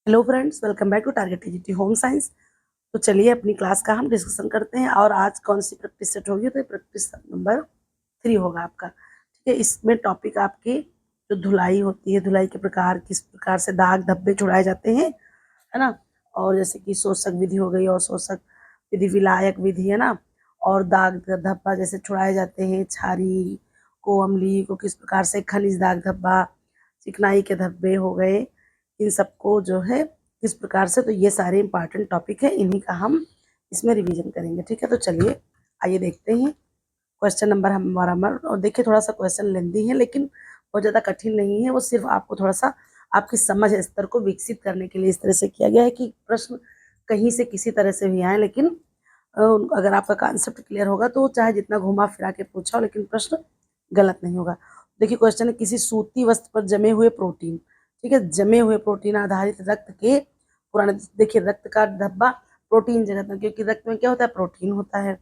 Hello friends, welcome back to Target TGT home science. तो चलिए अपनी क्लास का हम डिस्कशन करते हैं। और आज कौन सी प्रैक्टिस सेट होगी? तो प्रैक्टिस नंबर 3 होगा आपका। ठीक है, इसमें टॉपिक आपकी जो धुलाई होती है, धुलाई के प्रकार, किस प्रकार से दाग धब्बे छुड़ाए जाते हैं, है ना। और जैसे कि शोषक विधि हो गई और शोषक विधि, विलायक विधि, है ना। और दाग धब्बा जैसे छुड़ाए जाते हैं, क्षारी को, अम्लीय को किस प्रकार से, खनिज दाग धब्बा, चिकनाई के धब्बे हो गए, इन सबको जो है किस प्रकार से। तो ये सारे इंपॉर्टेंट टॉपिक है, इन्हीं का हम इसमें रिवीजन करेंगे। ठीक है, तो चलिए आइए देखते हैं क्वेश्चन नंबर हमारा। और देखिए, थोड़ा सा क्वेश्चन लेंदी है लेकिन बहुत ज़्यादा कठिन नहीं है। वो सिर्फ आपको थोड़ा सा आपकी समझ स्तर को विकसित करने के लिए इस तरह से किया गया है कि प्रश्न कहीं से किसी तरह से भी आए, लेकिन अगर आपका कॉन्सेप्ट क्लियर होगा तो चाहे जितना घुमा फिरा के पूछा हो, लेकिन प्रश्न गलत नहीं होगा। देखिए क्वेश्चन है, किसी सूती वस्त्र पर जमे हुए प्रोटीन, ठीक है, जमे हुए प्रोटीन आधारित रक्त के पुराने, देखिए रक्त का धब्बा प्रोटीन जगत में, क्योंकि रक्त में क्या होता है, प्रोटीन होता है।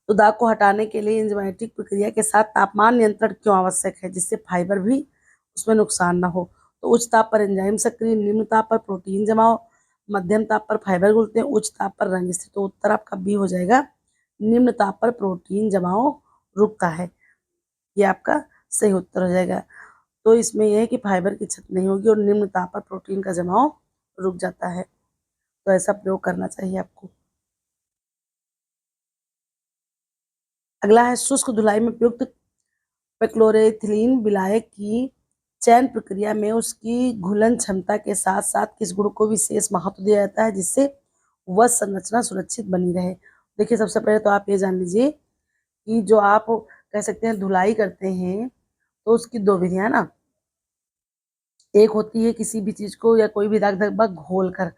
तो दाग को हटाने के लिए एंजाइमेटिक प्रक्रिया के साथ तापमान नियंत्रण क्यों आवश्यक है, जिससे फाइबर भी उसमें नुकसान ना हो। तो उच्च ताप पर एंजाइम सक्रिय, निम्न ताप पर प्रोटीन जमाव, मध्यम ताप पर फाइबर घुलते हैं, उच्च ताप पर रंग स्थिर। तो उत्तर आपका बी हो जाएगा, निम्न ताप पर प्रोटीन जमाव रुकता है। ये आपका सही उत्तर हो जाएगा। तो इसमें यह है कि फाइबर की क्षति नहीं होगी और निम्न ताप पर प्रोटीन का जमाव रुक जाता है। तो ऐसा प्रयोग करना चाहिए आपको। अगला है, शुष्क धुलाई में प्रयुक्त पेक्लोरेथिलीन विलायक की चयन प्रक्रिया में उसकी घुलन क्षमता के साथ साथ किस गुण को विशेष महत्व दिया जाता है, जिससे वह संरचना सुरक्षित बनी रहे। देखिए सबसे पहले तो आप ये जान लीजिए कि जो आप कह सकते हैं धुलाई करते हैं, तो उसकी दो विधियां ना, एक होती है किसी भी चीज को या कोई भी दाग धब्बा घोल कर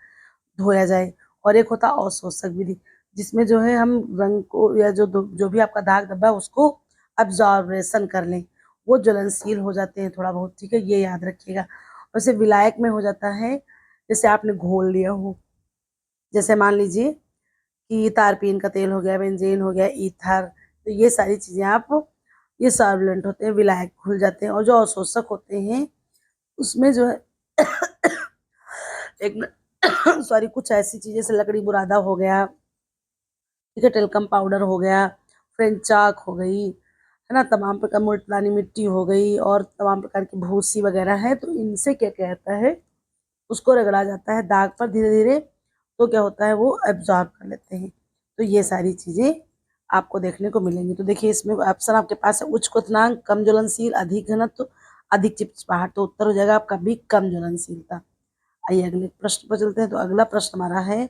धोया जाए, और एक होता है अवशोषक विधि, जिसमें जो है हम रंग को या जो भी आपका दाग धब्बा है उसको अब्जॉर्बेशन कर लें, वो ज्वलनशील हो जाते हैं थोड़ा बहुत। ठीक है, ये याद रखिएगा। वैसे विलायक में हो जाता है जैसे आपने घोल लिया हो, जैसे मान लीजिए कि तारपीन का तेल हो गया, बेंजीन हो गया, ईथर, तो ये सारी चीजें आप, ये सॉल्वेंट होते हैं, विलायक घुल जाते हैं। और जो अवशोषक होते हैं उसमें जो है एक सॉरी, कुछ ऐसी चीजें जैसे लकड़ी बुरादा हो गया, ठीक है, टेल्कम पाउडर हो गया, फ्रेंच चाक हो गई, है ना, तमाम प्रकार मुल्तानी मिट्टी हो गई और तमाम प्रकार की भूसी वगैरह है। तो इनसे क्या कहता है, उसको रगड़ा जाता है दाग पर धीरे धीरे, तो क्या होता है, वो एब्जॉर्ब कर लेते हैं। तो ये सारी चीजें आपको देखने को मिलेंगी। तो देखिए इसमें ऑप्शन आपके पास है, उच्च क्वथनांक, कम ज्वलनशील, अधिक घनत्व, अधिक चिपचिपाहट। तो उत्तर हो जाएगा आपका भी, कम ज्वलनशीलता। आइए अगले प्रश्न पर चलते हैं। तो अगला प्रश्न हमारा है,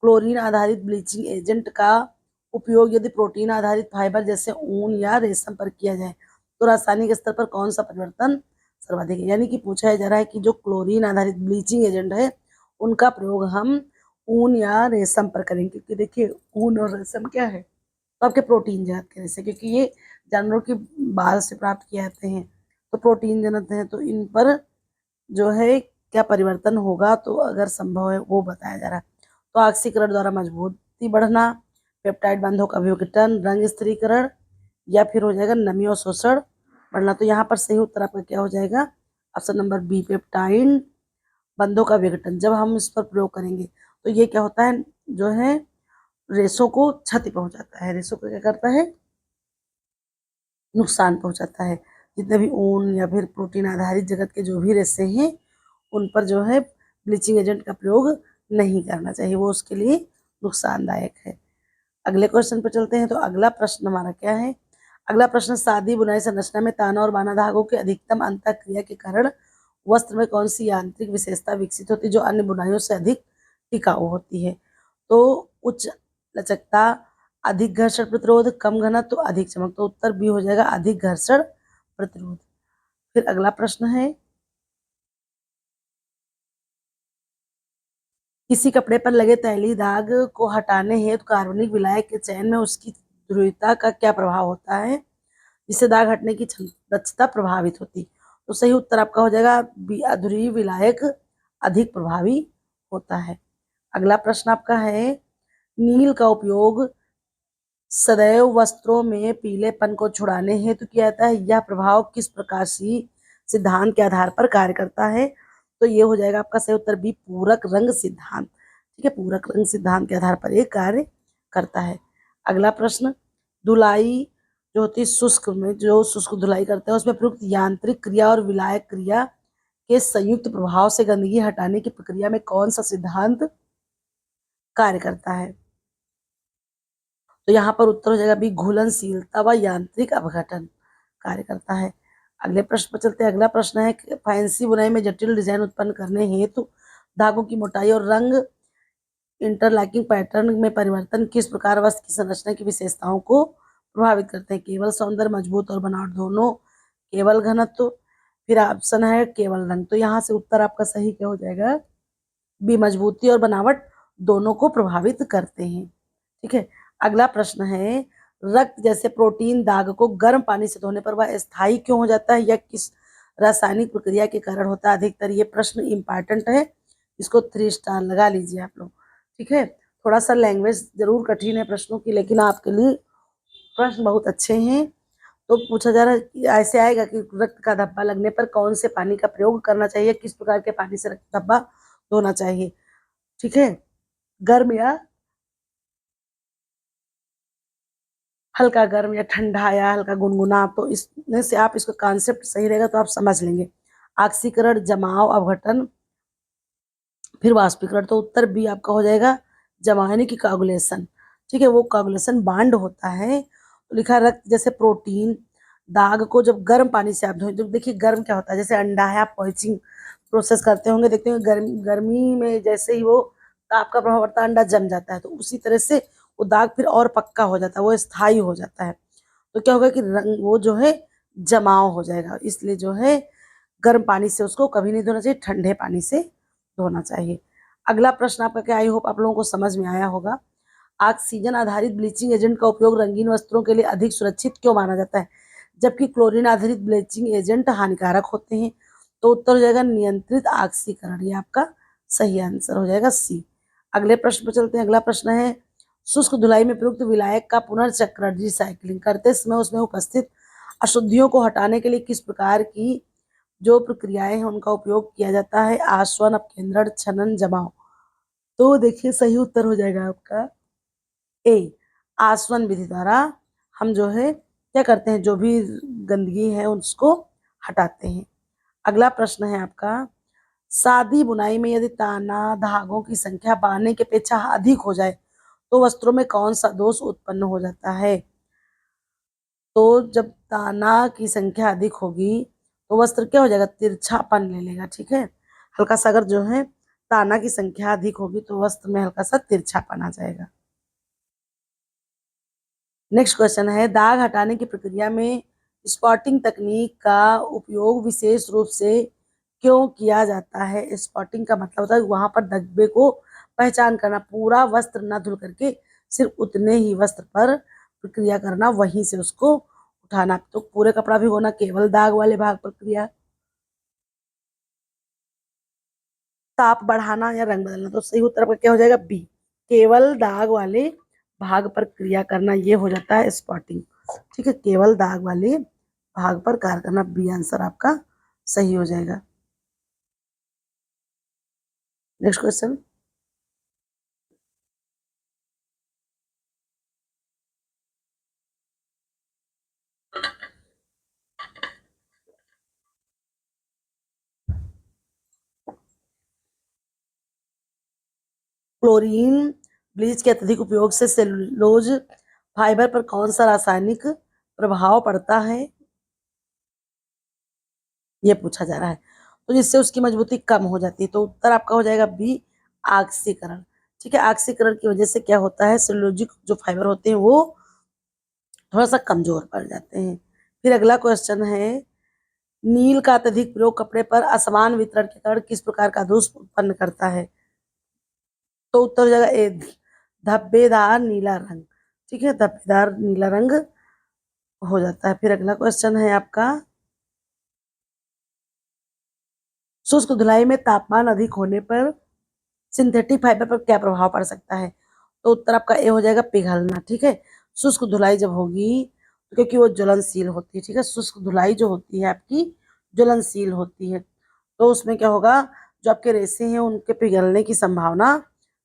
क्लोरीन आधारित ब्लीचिंग एजेंट का उपयोग यदि प्रोटीन आधारित फाइबर जैसे ऊन या रेशम पर किया जाए तो रासायनिक स्तर पर कौन सा परिवर्तन सर्वाधिक है। यानी कि पूछा जा रहा है कि जो क्लोरीन आधारित ब्लीचिंग एजेंट है उनका प्रयोग हम ऊन या रेशम पर करेंगे, क्योंकि देखिए ऊन और रेशम क्या है, तो आपके प्रोटीन जनक है, जैसे क्योंकि ये जानवरों के बाल से प्राप्त किए जाते हैं तो प्रोटीन जनक हैं। तो इन पर जो है क्या परिवर्तन होगा, तो अगर संभव है वो बताया जा रहा है। तो ऑक्सीकरण द्वारा मजबूती बढ़ना, पेप्टाइड बंधों का विघटन, रंग स्थिरीकरण, या फिर हो जाएगा नमी और शोषण बढ़ना। तो यहाँ पर सही उत्तर आपका क्या हो जाएगा, ऑप्शन नंबर बी, पेप्टाइड बंधों का विघटन। जब हम इस पर प्रयोग करेंगे तो ये क्या होता है, जो है रेशों को क्षति पहुंचाता है, रेशों को क्या करता है, नुकसान पहुंचाता है। जितने भी ऊन या फिर प्रोटीन आधारित जगत के जो भी रेशे हैं उन पर जो है ब्लीचिंग एजेंट का प्रयोग नहीं करना चाहिए, वो उसके लिए नुकसानदायक है। अगले क्वेश्चन पर चलते हैं। तो अगला प्रश्न हमारा क्या है, अगला प्रश्न, सादी बुनाई संरचना में ताना और बाना धागों की अधिकतम अंतर क्रिया के कारण वस्त्र में कौन सी यांत्रिक विशेषता विकसित होती है जो अन्य बुनाइयों से अधिक टिकाऊ होती है। तो उच्च लचकता, अधिक घर्षण प्रतिरोध, कम घनत्व, तो अधिक चमक। तो उत्तर बी हो जाएगा, अधिक घर्षण प्रतिरोध। फिर अगला प्रश्न है, किसी कपड़े पर लगे तैलीय दाग को हटाने हेतु कार्बनिक विलायक के चयन में उसकी ध्रुवीयता का क्या प्रभाव होता है, जिससे दाग हटने की दक्षता प्रभावित होती। तो सही उत्तर आपका हो जाएगा बी, अध्रुवीय विलायक अधिक प्रभावी होता है। अगला प्रश्न आपका है, नील का उपयोग सदैव वस्त्रों में पीलेपन को छुड़ाने हेतु किया जाता है, यह प्रभाव किस प्रकाशीय सिद्धांत के आधार पर कार्य करता है। तो ये हो जाएगा आपका सही उत्तर बी, पूरक रंग सिद्धांत। ठीक है, पूरक रंग सिद्धांत के आधार पर ये कार्य करता है। अगला प्रश्न, धुलाई जो होती है शुष्क में, जो शुष्क धुलाई करते हैं उसमें प्रयुक्त यांत्रिक क्रिया और विलायक क्रिया के संयुक्त प्रभाव से गंदगी हटाने की प्रक्रिया में कौन सा सिद्धांत कार्य करता है? तो यहाँ पर उत्तर हो जाएगा बी, घुलनशीलता व यांत्रिक अपघटन कार्य करता है। अगले प्रश्न पर चलते हैं। अगला प्रश्न है, फैंसी बुनाई में जटिल डिजाइन उत्पन्न करने हेतु धागों की मोटाई और रंग इंटरलॉकिंग पैटर्न में परिवर्तन किस प्रकार वस्त्र की संरचना की विशेषताओं को प्रभावित करते हैं? केवल सौंदर्य, मजबूत और बनावट दोनों, केवल घनत्व, फिर ऑप्शन है केवल रंग। तो यहाँ से उत्तर आपका सही क्या हो जाएगा? बी, मजबूती और बनावट दोनों को प्रभावित करते हैं। ठीक है, अगला प्रश्न है, रक्त जैसे प्रोटीन दाग को गर्म पानी से धोने पर वह स्थायी क्यों हो जाता है या किस रासायनिक प्रक्रिया के कारण होता है? अधिकतर ये प्रश्न इंपॉर्टेंट है, इसको 3 स्टार लगा लीजिए आप लोग। ठीक है, थोड़ा सा लैंग्वेज जरूर कठिन है प्रश्नों की, लेकिन आपके लिए प्रश्न बहुत अच्छे हैं। तो पूछा जा रहा है कि ऐसे आएगा कि रक्त का धब्बा लगने पर कौन से पानी का प्रयोग करना चाहिए, किस प्रकार के पानी से रक्त धब्बा धोना चाहिए? ठीक है, गर्म या हल्का गर्म या ठंडा या हल्का गुनगुना, तो इसमें से आप इसका कॉन्सेप्ट सही रहेगा तो आप समझ लेंगे। ऑक्सीकरण, जमाव, अपघटन, फिर वाष्पीकरण। तो उत्तर बी आपका हो जाएगा जमाव यानी कि कोगुलेशन। ठीक है, वो कोगुलेशन बांड होता है। तो लिखा रक्त जैसे प्रोटीन दाग को जब गर्म पानी से आप धोएं, तो देखिए गर्म क्या होता है, जैसे अंडा है, आप पॉइचिंग प्रोसेस करते होंगे, देखते होंगे गर्मी में जैसे ही वो ताप का प्रभाव पड़ता है अंडा जम जाता है, तो उसी तरह से वो दाग फिर और पक्का हो जाता है, वो स्थायी हो जाता है। तो क्या होगा कि रंग वो जो है जमाव हो जाएगा, इसलिए जो है गर्म पानी से उसको कभी नहीं धोना चाहिए, ठंडे पानी से धोना चाहिए। अगला प्रश्न आपका क्या, आई होप आप लोगों को समझ में आया होगा। ऑक्सीजन आधारित ब्लीचिंग एजेंट का उपयोग रंगीन वस्त्रों के लिए अधिक सुरक्षित क्यों माना जाता है, जबकि क्लोरीन आधारित ब्लीचिंग एजेंट हानिकारक होते हैं? तो उत्तर हो जाएगा नियंत्रित ऑक्सीकरण, ये आपका सही आंसर हो जाएगा सी। अगले प्रश्न पर चलते हैं। अगला प्रश्न है, शुष्क धुलाई में प्रयुक्त विलायक का पुनर्चक्रण रिसाइकलिंग करते समय उसमें उपस्थित अशुद्धियों को हटाने के लिए किस प्रकार की जो प्रक्रियाएं हैं उनका उपयोग किया जाता है? आसवन, अपकेंद्रण, छनन, जमाव। तो देखिए सही उत्तर हो जाएगा आपका ए, आसवन विधि द्वारा हम जो है क्या करते हैं, जो भी गंदगी है उसको हटाते हैं। अगला प्रश्न है आपका, सादी बुनाई में यदि ताना धागों की संख्या बाने की अपेक्षा अधिक हो जाए तो वस्त्रों में कौन सा दोष उत्पन्न हो जाता है? तो जब ताना की संख्या अधिक होगी तो वस्त्र क्या हो जाएगा, तिरछापन ले लेगा। ठीक है, हल्का सा अगर जो है ताना की संख्या अधिक होगी तो वस्त्र में हल्का सा तिरछापन आ जाएगा। नेक्स्ट क्वेश्चन है, दाग हटाने की प्रक्रिया में स्पॉटिंग तकनीक का उपयोग विशेष रूप से क्यों किया जाता है? स्पॉटिंग का मतलब होता है वहां पर धब्बे को पहचान करना, पूरा वस्त्र न धुल करके सिर्फ उतने ही वस्त्र पर प्रक्रिया करना, वहीं से उसको उठाना। तो पूरे कपड़ा भिगोना, केवल दाग वाले भाग पर क्रिया, ताप बढ़ाना या रंग बदलना। तो सही उत्तर आपका क्या हो जाएगा, बी, केवल दाग वाले भाग पर क्रिया करना, ये हो जाता है स्पॉटिंग। ठीक है, केवल दाग वाले भाग पर कार्य करना, बी आंसर आपका सही हो जाएगा। नेक्स्ट क्वेश्चन, क्लोरीन ब्लीच के अत्यधिक उपयोग से सेलुलोज फाइबर पर कौन सा रासायनिक प्रभाव पड़ता है, ये पूछा जा रहा है। तो जिससे उसकी मजबूती कम हो जाती है। तो उत्तर आपका हो जाएगा बी, ऑक्सीकरण। ठीक है, ऑक्सीकरण की वजह से क्या होता है, सेलुलोजिक जो फाइबर होते हैं वो थोड़ा सा कमजोर पड़ जाते हैं। फिर अगला क्वेश्चन है, नील का अत्यधिक प्रयोग कपड़े पर असमान वितरण के कारण किस प्रकार का दोष उत्पन्न करता है? तो उत्तर हो जाएगा ए, धब्बेदार नीला रंग। ठीक है, धब्बेदार नीला रंग हो जाता है। फिर अगला क्वेश्चन है आपका, शुष्क धुलाई में तापमान अधिक होने पर सिंथेटिक फाइबर पर क्या प्रभाव पड़ सकता है? तो उत्तर आपका ए हो जाएगा, पिघलना। ठीक है, शुष्क धुलाई जब होगी तो क्योंकि वो ज्वलनशील होती है। ठीक है, शुष्क धुलाई जो होती है आपकी ज्वलनशील होती है, तो उसमें क्या होगा, जो आपके रेसे हैं उनके पिघलने की संभावना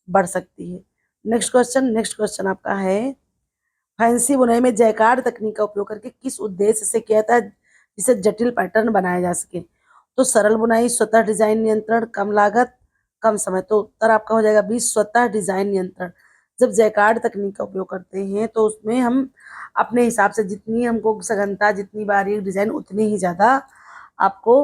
बढ़ सकती है। नेक्स्ट क्वेश्चन आपका है, फैंसी बुनाई में जैकार्ड तकनीक का उपयोग करके किस उद्देश्य से किया जाता है जिससे जटिल पैटर्न बनाया जा सके? तो सरल बुनाई, स्वतः डिजाइन नियंत्रण, कम लागत, कम समय। तो उत्तर आपका हो जाएगा बी, स्वतः डिजाइन नियंत्रण। जब जैकार्ड तकनीक का उपयोग करते हैं तो उसमें हम अपने हिसाब से जितनी हमको सघनता, जितनी बारीक डिजाइन, उतनी ही ज्यादा आपको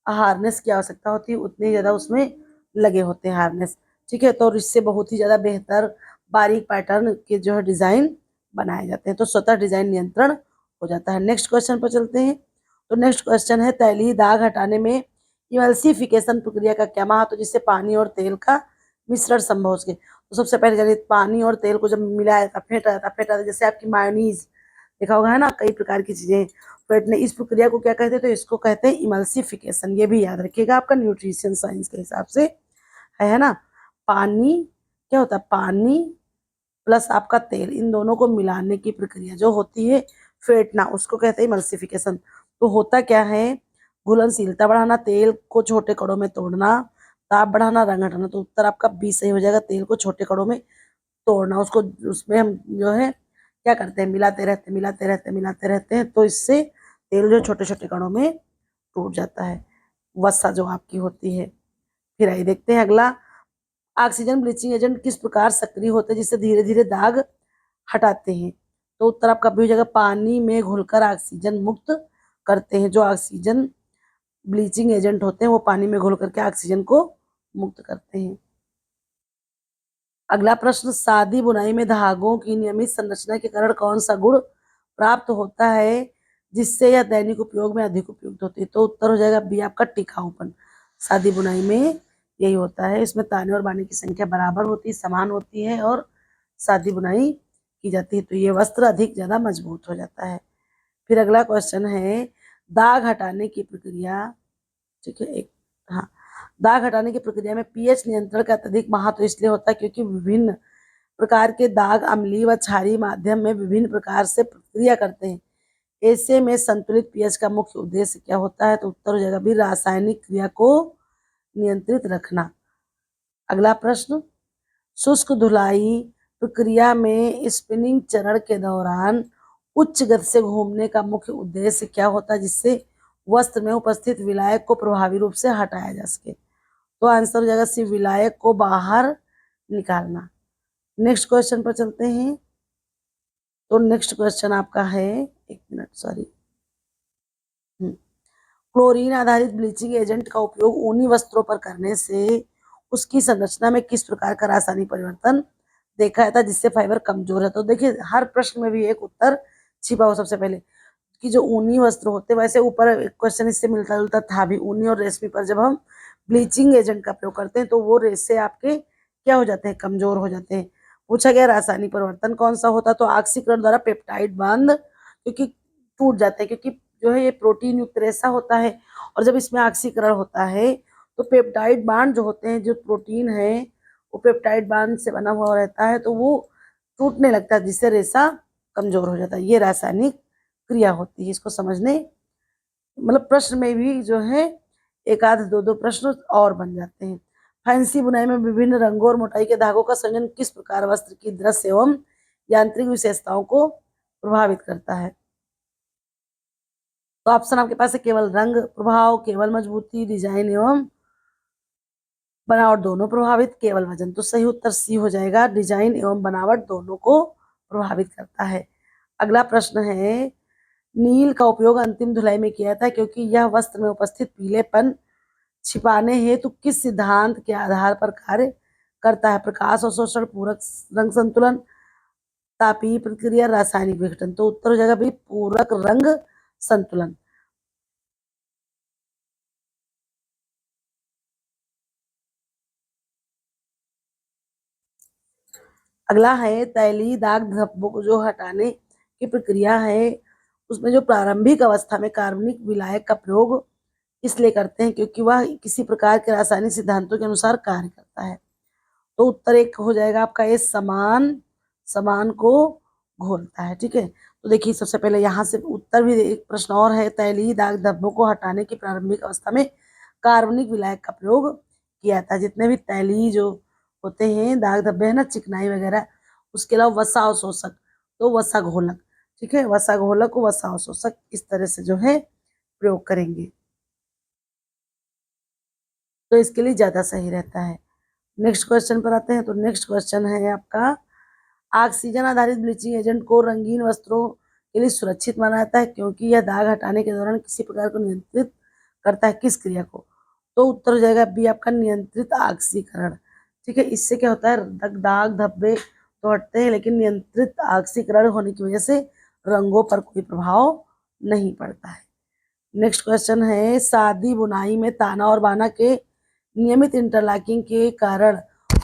हार्नेस की आवश्यकता होती है, उतने ही ज्यादा उसमें लगे होते हैं हार्नेस। ठीक है, तो इससे बहुत ही ज्यादा बेहतर बारीक पैटर्न के जो है डिजाइन बनाए जाते हैं, तो स्वतः डिजाइन नियंत्रण हो जाता है। नेक्स्ट क्वेश्चन पर चलते हैं। तो नेक्स्ट क्वेश्चन है, तैलीय दाग हटाने में इमल्सिफिकेशन प्रक्रिया का क्या महत्व, जिससे पानी और तेल का मिश्रण संभव हो सके? तो सबसे पहले जानिए, पानी और तेल को जब मिलाया जाता, फेंटा जाता, जैसे आपकी मायोनीज देखा होगा है ना, कई प्रकार की चीजें फेंटने, इस प्रक्रिया को क्या कहते हैं? तो इसको कहते हैं इमल्सिफिकेशन। ये भी याद रखिएगा आपका न्यूट्रिशन साइंस के हिसाब से है ना। पानी क्या होता है? पानी प्लस आपका तेल, इन दोनों को मिलाने की प्रक्रिया जो होती है फेंटना, उसको कहते हैं इमल्सिफिकेशन। तो होता क्या है? घुलनशीलता बढ़ाना, तेल को छोटे कणों में तोड़ना, ताप बढ़ाना, रंग हटाना। तो उत्तर आपका बी सही हो जाएगा, तेल को छोटे कणों में तोड़ना। उसको उसमें हम जो है क्या करते हैं? मिलाते रहते हैं, तो इससे तेल जो छोटे छोटे कणों में टूट जाता है, वसा जो आपकी होती है। फिर आइए देखते हैं अगला, ऑक्सीजन ब्लीचिंग एजेंट किस प्रकार सक्रिय होते हैं जिससे धीरे धीरे दाग हटाते हैं? तो उत्तर आपका भी हो जाएगा, पानी में घुलकर ऑक्सीजन मुक्त करते हैं। जो ऑक्सीजन ब्लीचिंग एजेंट होते हैं वो पानी में घुल करके ऑक्सीजन को मुक्त करते हैं। अगला प्रश्न, सादी बुनाई में धागों की नियमित संरचना के कारण कौन सा गुण प्राप्त होता है जिससे यह दैनिक उपयोग में अधिक उपयुक्त होती है? तो उत्तर हो जाएगा बी आपका, टिकाऊपन। सादी बुनाई में यही होता है, इसमें ताने और बाने की संख्या बराबर होती है, समान होती है, और सादी बुनाई की जाती है, तो ये वस्त्र अधिक ज्यादा मजबूत हो जाता है। फिर अगला क्वेश्चन है, दाग हटाने की प्रक्रिया, ठीक है, एक, हाँ, दाग हटाने की प्रक्रिया में पीएच नियंत्रण का अत्यधिक महत्व इसलिए होता है क्योंकि विभिन्न प्रकार के दाग अम्लीय व क्षारीय माध्यम में विभिन्न प्रकार से प्रतिक्रिया करते हैं। ऐसे में संतुलित पीएच का मुख्य उद्देश्य क्या होता है? तो उत्तर हो जाएगा भी, रासायनिक क्रिया को नियंत्रित रखना। अगला प्रश्न, शुष्क धुलाई प्रक्रिया में स्पिनिंग चरण के दौरान उच्च गति से घूमने का मुख्य उद्देश्य क्या होता है जिससे वस्त्र में उपस्थित विलायक को प्रभावी रूप से हटाया जा सके? तो आंसर हो जाएगा सी, विलायक को बाहर निकालना। नेक्स्ट क्वेश्चन पर चलते हैं। तो नेक्स्ट क्वेश्चन आपका है, एक मिनट सॉरी, क्लोरीन आधारित ब्लीचिंग एजेंट का उपयोग ऊनी वस्त्रों पर करने से उसकी संरचना में किस प्रकार का रासायनिक परिवर्तन देखा जाता है जिससे फाइबर कमजोर है? तो देखिए, हर प्रश्न में भी एक उत्तर छिपा हो। सबसे पहले कि जो ऊनी वस्त्र होते, वैसे ऊपर एक क्वेश्चन इससे मिलता जुलता था भी, ऊनी और रेशमी पर जब हम ब्लीचिंग एजेंट का प्रयोग करते हैं तो वो रेशे आपके क्या हो जाते हैं? कमजोर हो जाते हैं। पूछा गया रासायनिक परिवर्तन कौन सा होता? तो ऑक्सीकरण द्वारा पेप्टाइड बांध क्योंकि टूट जाते हैं, क्योंकि जो है ये प्रोटीन युक्त रेशा होता है, और जब इसमें ऑक्सीकरण होता है तो पेप्टाइड बांड जो होते हैं, जो प्रोटीन है वो पेप्टाइड बांड से बना हुआ रहता है, तो वो टूटने लगता है जिससे रेशा कमजोर हो जाता है। ये रासायनिक क्रिया होती है, इसको समझने, मतलब प्रश्न में भी जो है एक आध दो दो प्रश्न और बन जाते हैं। फैंसी बुनाई में विभिन्न रंगों और मोटाई के धागों का संयोजन किस प्रकार वस्त्र की दृश्य एवं यांत्रिक विशेषताओं को प्रभावित करता है? तो ऑप्शन आपके पास है, केवल रंग प्रभाव, केवल मजबूती, डिजाइन एवं बनावट दोनों प्रभावित, केवल वजन। तो सही उत्तर सी हो जाएगा, डिजाइन एवं बनावट दोनों को प्रभावित करता है। अगला प्रश्न है, नील का उपयोग अंतिम धुलाई में किया जाता है क्योंकि यह वस्त्र में उपस्थित पीलेपन छिपाने हेतु किस सिद्धांत के आधार पर कार्य करता है? प्रकाश अवशोषण, पूरक रंग संतुलन, तापीय प्रतिक्रिया, रासायनिक विघटन। तो उत्तर हो जाएगा भाई पूरक रंग संतुलन। अगला है, तैलीय दाग धब्बों को जो हटाने की प्रक्रिया है उसमें जो प्रारंभिक अवस्था में कार्बनिक विलायक का प्रयोग इसलिए करते हैं क्योंकि वह किसी प्रकार के रासायनिक सिद्धांतों के अनुसार कार्य करता है। तो उत्तर एक हो जाएगा आपका, ये समान समान को घोलता है। ठीक है, तो देखिए सबसे पहले यहाँ से उत्तर भी, एक प्रश्न और है, तैलीय दाग धब्बों को हटाने की प्रारंभिक अवस्था में कार्बनिक विलायक का प्रयोग किया था। जितने भी तैलीय जो होते हैं दाग धब्बे है ना, चिकनाई वगैरह, उसके अलावा वसा अवशोषक, तो वसा घोलक, ठीक है, वसा घोलक को वसा अवशोषक इस तरह से जो है प्रयोग करेंगे तो इसके लिए ज्यादा सही रहता है। नेक्स्ट क्वेश्चन पर आते हैं। तो नेक्स्ट क्वेश्चन है आपका, ऑक्सीजन आधारित ब्लीचिंग एजेंट को रंगीन वस्त्रों के लिए सुरक्षित माना जाता है क्योंकि यह दाग हटाने के दौरान किसी प्रकार को नियंत्रित करता है, किस क्रिया को? तो उत्तर हो जाएगा बी आपका, नियंत्रित ऑक्सीकरण। ठीक है, इससे क्या होता है, दाग धब्बे तो हटते हैं लेकिन नियंत्रित ऑक्सीकरण होने की वजह से रंगों पर कोई प्रभाव नहीं पड़ता है। नेक्स्ट क्वेश्चन है, सादी बुनाई में ताना और बाना के नियमित इंटरलॉकिंग के कारण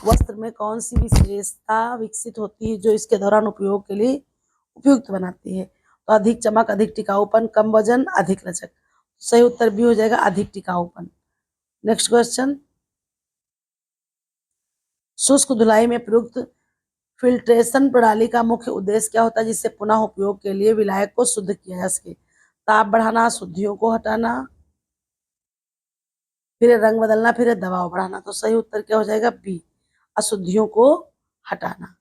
वस्त्र में कौन सी विशेषता विकसित होती है जो इसके दौरान उपयोग के लिए उपयुक्त बनाती है? तो अधिक चमक, अधिक टिकाऊपन, कम वजन, अधिक लचक। सही उत्तर भी हो जाएगा अधिक टिकाऊपन। नेक्स्ट क्वेश्चन, शुष्क धुलाई में प्रयुक्त फिल्ट्रेशन प्रणाली का मुख्य उद्देश्य क्या होता है जिससे पुनः उपयोग के लिए विलायक को शुद्ध किया जा सके? ताप बढ़ाना, शुद्धियों को हटाना, फिर रंग बदलना, फिर दबाव बढ़ाना। तो सही उत्तर क्या हो जाएगा? बी, अशुद्धियों को हटाना,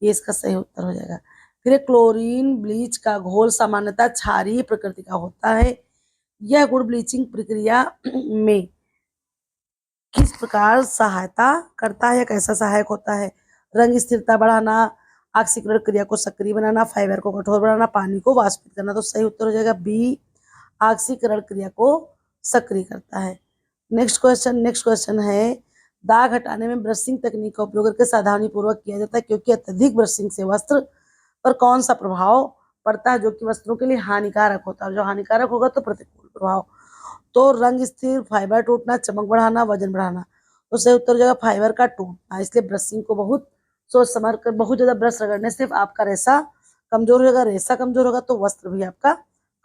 ये इसका सही उत्तर हो जाएगा। फिर क्लोरीन ब्लीच का घोल सामान्यतः क्षारीय प्रकृति का होता है। यह गुण ब्लीचिंग प्रक्रिया में किस प्रकार सहायता करता है या कैसा सहायक होता है? रंग स्थिरता बढ़ाना, ऑक्सीकरण क्रिया को सक्रिय बनाना, फाइबर को कठोर बनाना, पानी को वाष्पित करना। तो सही उत्तर हो जाएगा बी, ऑक्सीकरण क्रिया को सक्रिय करता है। नेक्स्ट क्वेश्चन है, दाग हटाने में ब्रशिंग तकनीक का उपयोग करके सावधानी पूर्वक किया जाता है क्योंकि अत्यधिक ब्रशिंग से वस्त्र पर कौन सा प्रभाव पड़ता है जो कि वस्त्रों के लिए हानिकारक होता है? जो हानिकारक होगा तो प्रतिकूल प्रभाव। तो रंग स्थिर, फाइबर टूटना, चमक बढ़ाना, वजन बढ़ाना। तो सही उत्तर हो जाएगा फाइबर का टूटना। इसलिए ब्रशिंग को बहुत सोच समझ कर, बहुत ज्यादा ब्रश रगड़ने से आपका रेशा कमजोर हो जाएगा, रेशा कमजोर होगा तो वस्त्र भी आपका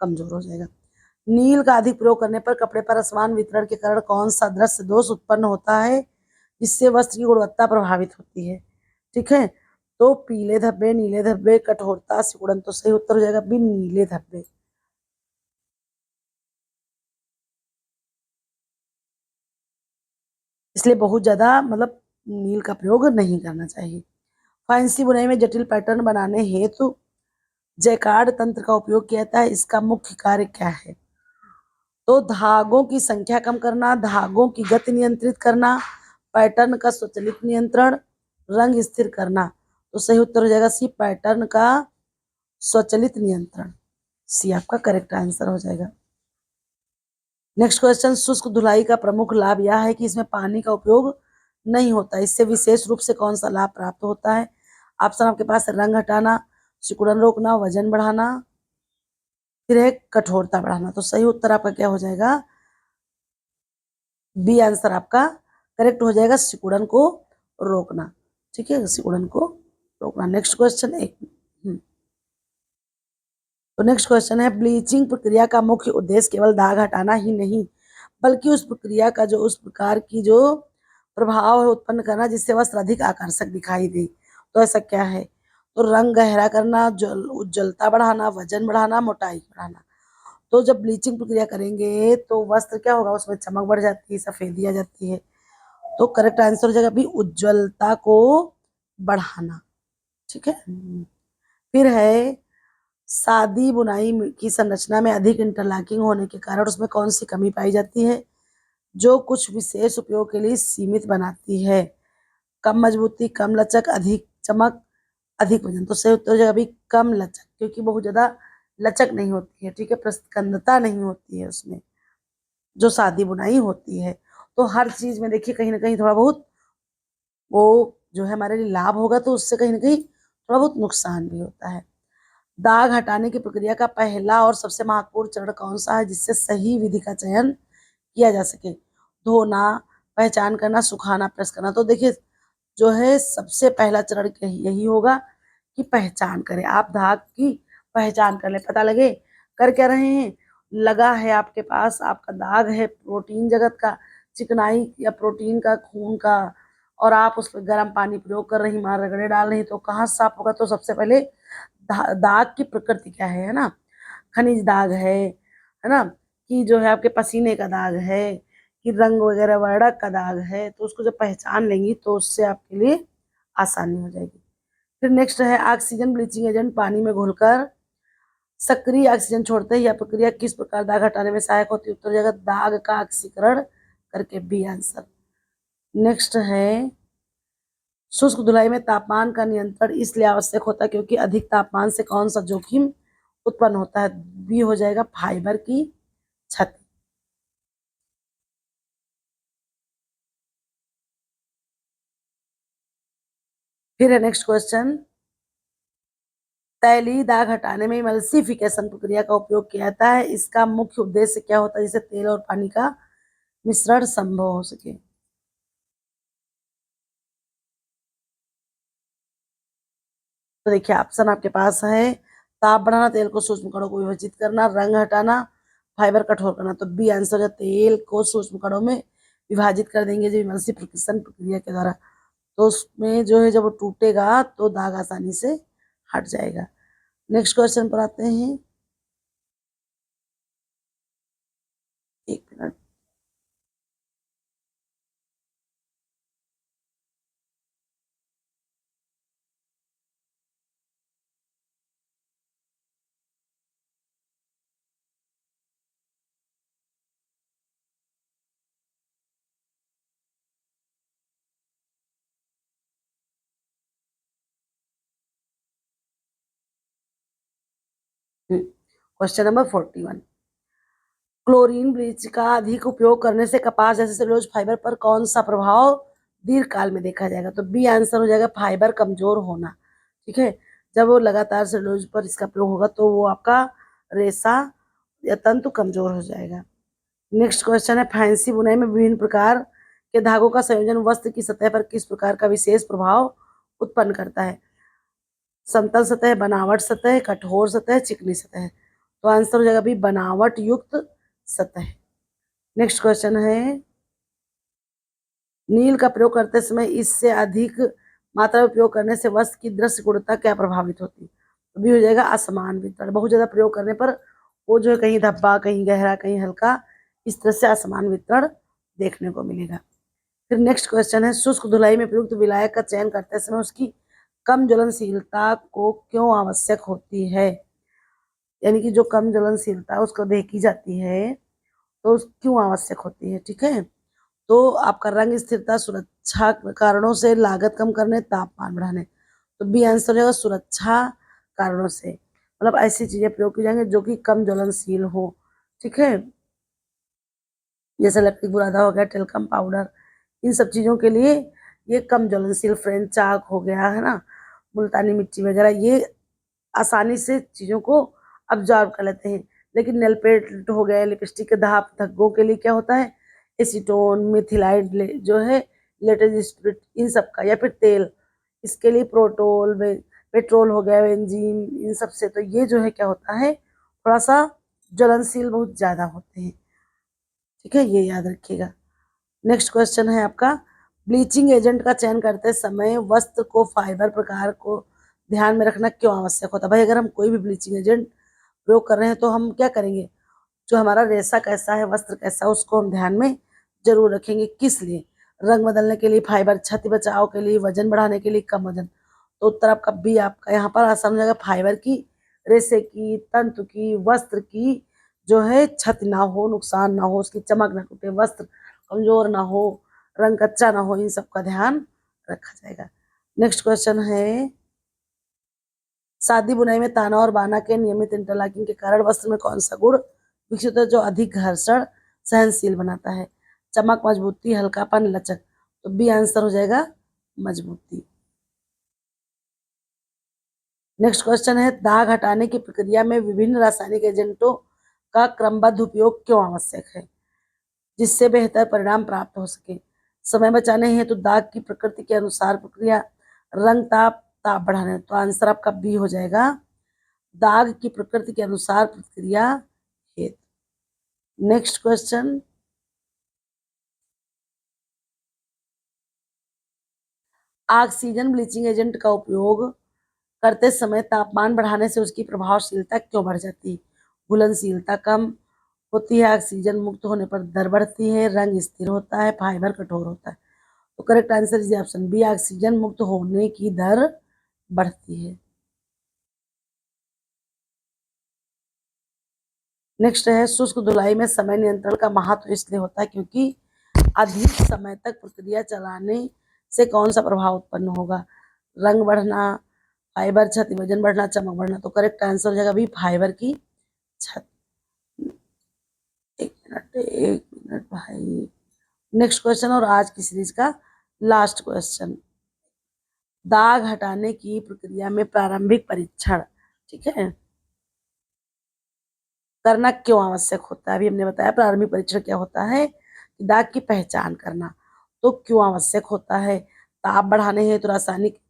कमजोर हो जाएगा। नील का अधिक प्रयोग करने पर कपड़े पर असमान वितरण के कारण कौन सा दृश्य दोष उत्पन्न होता है जिससे वस्त्र की गुणवत्ता प्रभावित होती है? ठीक है, तो पीले धब्बे, नीले धब्बे, कठोरता, सिकुड़न। तो सही उत्तर हो जाएगा बी, नीले धब्बे। इसलिए बहुत ज्यादा मतलब नील का प्रयोग नहीं करना चाहिए। फैंसी बुनाई में जटिल पैटर्न बनाने हेतु जैकार्ड तंत्र का उपयोग किया जाता है, इसका मुख्य कार्य क्या है? तो धागों की संख्या कम करना, धागों की गति नियंत्रित करना, पैटर्न का स्वचालित नियंत्रण, रंग स्थिर करना। तो सही उत्तर हो जाएगा सी, पैटर्न का स्वचालित नियंत्रण। सी आपका करेक्ट आंसर हो जाएगा। नेक्स्ट क्वेश्चन, शुष्क धुलाई का प्रमुख लाभ यह है कि इसमें पानी का उपयोग नहीं होता, इससे विशेष रूप से कौन सा लाभ प्राप्त होता है? ऑप्शन आपके पास है, रंग हटाना, सिकुड़न रोकना, वजन बढ़ाना, फिर है कठोरता बढ़ाना। तो सही उत्तर आपका क्या हो जाएगा? बी आंसर आपका करेक्ट हो जाएगा, सिकुड़न को रोकना। ठीक है, सिकुड़न को रोकना। नेक्स्ट क्वेश्चन एक, तो नेक्स्ट क्वेश्चन है, ब्लीचिंग प्रक्रिया का मुख्य उद्देश्य केवल दाग हटाना ही नहीं बल्कि उस प्रक्रिया का जो उस प्रकार की जो प्रभाव है उत्पन्न करना जिससे वस्त्र अधिक आकर्षक दिखाई दे। तो ऐसा क्या है? तो रंग गहरा करना, उज्ज्वलता बढ़ाना, वजन बढ़ाना, मोटाई बढ़ाना। तो जब ब्लीचिंग प्रक्रिया करेंगे तो वस्त्र क्या होगा, उसमें चमक बढ़ जाती है, सफेदी आ जाती है। तो करेक्ट आंसर हो जाएगा भी, उज्ज्वलता को बढ़ाना। ठीक है, फिर है, सादी बुनाई की संरचना में अधिक इंटरलॉकिंग होने के कारण उसमें कौन सी कमी पाई जाती है जो कुछ विशेष उपयोग के लिए सीमित बनाती है? कम मजबूती, कम लचक, अधिक चमक, अधिक वजन। तो सही उत्तर हो जाएगा भी कम लचक, क्योंकि बहुत ज्यादा लचक नहीं होती है। ठीक है, प्रस्कंदता नहीं होती है उसमें जो सादी बुनाई होती है। तो हर चीज में देखिए कहीं ना कहीं थोड़ा बहुत वो जो है हमारे लिए लाभ होगा तो उससे कहीं ना कहीं थोड़ा बहुत नुकसान भी होता है। दाग हटाने की प्रक्रिया का पहला और सबसे महत्वपूर्ण चरण कौन सा है जिससे सही विधि का चयन किया जा सके? धोना, पहचान करना, सुखाना, प्रेस करना। तो देखिए जो है सबसे पहला चरण यही होगा कि पहचान करें, आप दाग की पहचान कर ले, पता लगे कर क्या रहे हैं, लगा है आपके पास, आपका दाग है प्रोटीन जगत का, चिकनाई या प्रोटीन का, खून का, और आप उस पर गर्म पानी प्रयोग कर रही, मार रगड़े डाल रही, तो कहाँ साफ होगा? तो सबसे पहले दाग की प्रकृति क्या है ना, खनिज दाग है ना, कि जो है आपके पसीने का दाग है, कि रंग वगैरह वर्णक का दाग है, तो उसको जब पहचान लेंगी तो उससे आपके लिए आसानी हो जाएगी। फिर नेक्स्ट है ऑक्सीजन ब्लीचिंग एजेंट पानी में घुलकर सक्रिय ऑक्सीजन छोड़ते हैं, यह प्रक्रिया किस प्रकार दाग हटाने में सहायक होती है? उत्तर हो जाएगा दाग का ऑक्सीकरण करके, बी आंसर। नेक्स्ट है शुष्क धुलाई में तापमान का नियंत्रण इसलिए आवश्यक होता है क्योंकि अधिक तापमान से कौन सा जोखिम उत्पन्न होता है? बी हो जाएगा फाइबर की क्षति। फिर है नेक्स्ट क्वेश्चन, तैलीय दाग हटाने में इमल्सिफिकेशन प्रक्रिया का उपयोग किया जाता है, इसका मुख्य उद्देश्य क्या होता है जिससे तेल और पानी का मिश्रण संभव हो सके? तो देखिए ऑप्शन आपके पास है, ताप बढ़ाना, तेल को सूक्ष्म कणों को विभाजित करना, रंग हटाना, फाइबर कठोर करना। तो बी आंसर है, तेल को सूक्ष्म कणों में विभाजित कर देंगे जो इमल्सिफिकेशन प्रक्रिया के द्वारा, तो उसमें जो है जब वो टूटेगा तो दाग आसानी से हट जाएगा। नेक्स्ट क्वेश्चन पर आते हैं, एक minute. Question number 41, chlorine bleach का अधिक उपयोग करने से कपास जैसे सेलुलोज फाइबर पर कौन सा प्रभाव दीर्घ काल में देखा जाएगा? तो बी आंसर हो जाएगा फाइबर कमजोर होना। ठीक है, जब वो लगातार सेलुलोज पर इसका प्रयोग होगा तो वो आपका रेशा या तंतु कमजोर हो जाएगा। नेक्स्ट क्वेश्चन है, फैंसी बुनाई में विभिन्न प्रकार के धागों का संयोजन वस्त्र की सतह पर किस प्रकार का विशेष प्रभाव उत्पन्न करता है? समतल सतह, बनावट सतह, कठोर सतह, चिकनी सतह। तो आंसर हो जाएगा भी बनावट युक्त सतह। नेक्स्ट क्वेश्चन है, नील का प्रयोग करते समय इससे अधिक मात्रा में उपयोग करने से वस्त्र की दृश्य गुणवत्ता क्या प्रभावित होती है? तो भी हो जाएगा असमान वितरण। बहुत ज्यादा प्रयोग करने पर वो जो है कहीं धब्बा, कहीं गहरा, कहीं हल्का, इस तरह से असमान वितरण देखने को मिलेगा। फिर नेक्स्ट क्वेश्चन है, शुष्क धुलाई में प्रयुक्त विलायक का चयन करते समय उसकी कम ज्वलनशीलता को क्यों आवश्यक होती है? यानी कि जो कम ज्वलनशीलता उसको देखी जाती है तो क्यों आवश्यक होती है? ठीक है, तो आपका रंग स्थिरता, सुरक्षा कारणों से, लागत कम करने, तापमान बढ़ाने। तो बी आंसर हो जाएगा सुरक्षा कारणों से, मतलब ऐसी चीजें प्रयोग की जाएंगे जो कि कम ज्वलनशील हो। ठीक है, जैसे लकड़ी बुरादा हो गया, टेल्कम पाउडर, इन सब चीजों के लिए ये कम ज्वलनशील, फ्रेंच चाक हो गया है ना, मुल्तानी मिट्टी वगैरह, ये आसानी से चीजों को अब्जॉर्ब कर लेते हैं। लेकिन नेल पेंट हो गया, लिपस्टिक के धाप धब्बों के लिए क्या होता है, एसीटोन, मिथिलाइड जो है, लेटेज स्पिरिट, इन सब का, या फिर तेल, इसके लिए प्रोटोल, पेट्रोल हो गया, बेंजीन, इन सब से तो ये जो है क्या होता है, थोड़ा सा ज्वलनशील बहुत ज्यादा होते हैं। ठीक है, ये याद रखिएगा। नेक्स्ट क्वेश्चन है आपका, ब्लीचिंग एजेंट का चयन करते समय वस्त्र को फाइबर प्रकार को ध्यान में रखना क्यों आवश्यक होता है? भाई अगर हम कोई भी ब्लीचिंग एजेंट प्रयोग कर रहे हैं तो हम क्या करेंगे, जो हमारा रेशा कैसा है, वस्त्र कैसा है, उसको हम ध्यान में जरूर रखेंगे। किस लिए? रंग बदलने के लिए, फाइबर क्षति बचाव के लिए, वजन बढ़ाने के लिए, कम वजन। तो उत्तर आपका बी आपका यहाँ पर आसान हो जाएगा, फाइबर की, रेशे की, तंतु की, वस्त्र की जो है क्षति ना हो, नुकसान ना हो, उसकी चमक ना टूटे, वस्त्र कमजोर ना हो, रंग कच्चा ना हो, इन सब का ध्यान रखा जाएगा। नेक्स्ट क्वेश्चन है, सादी बुनाई में ताना और बाना के नियमित इंटरलॉकिंग के कारण वस्त्र में कौन सा गुण विकसित होता है जो अधिक घर्षण सहनशील बनाता है? चमक, मजबूती, हल्कापन, लचक। तो बी आंसर हो जाएगा मजबूती। नेक्स्ट क्वेश्चन है, दाग हटाने की प्रक्रिया में विभिन्न रासायनिक एजेंटों का क्रमबद्ध उपयोग क्यों आवश्यक है जिससे बेहतर परिणाम प्राप्त हो सके? समय बचाने हेतु, दाग की प्रकृति के अनुसार प्रक्रिया, रंग, ताप, ताप बढ़ाने। तो आंसर आपका बी हो जाएगा, दाग की प्रकृति के अनुसार प्रक्रिया हेतु। Next question, oxygen bleaching agent का उपयोग करते समय तापमान बढ़ाने से उसकी प्रभावशीलता क्यों बढ़ जाती है? घुलनशीलता कम होती है, ऑक्सीजन मुक्त होने पर दर बढ़ती है, रंग स्थिर होता है, फाइबर कठोर होता है। तो correct answer is option B, oxygen मुक्त होने की दर बढ़ती है। नेक्स्ट है, शुष्क धुलाई में समय नियंत्रण का महत्व इसलिए होता है क्योंकि अधिक समय तक प्रक्रिया चलाने से कौन सा प्रभाव उत्पन्न होगा? रंग बढ़ना, फाइबर क्षति, वजन बढ़ना, चमक बढ़ना। तो करेक्ट आंसर हो जाएगा भी फाइबर की क्षति। एक मिनट भाई। नेक्स्ट क्वेश्चन और आज की सीरीज का लास्ट क्वेश्चन। दाग हटाने की प्रक्रिया में प्रारंभिक परीक्षण, ठीक है, करना क्यों आवश्यक होता है? अभी हमने बताया प्रारंभिक परीक्षण क्या होता है कि दाग की पहचान करना। तो क्यों आवश्यक होता है? ताप बढ़ाने हेतु, रासायनिक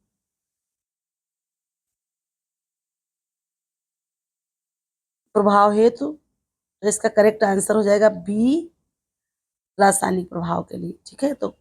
प्रभाव हेतु। तो इसका करेक्ट आंसर हो जाएगा बी, रासायनिक प्रभाव के लिए। ठीक है, तो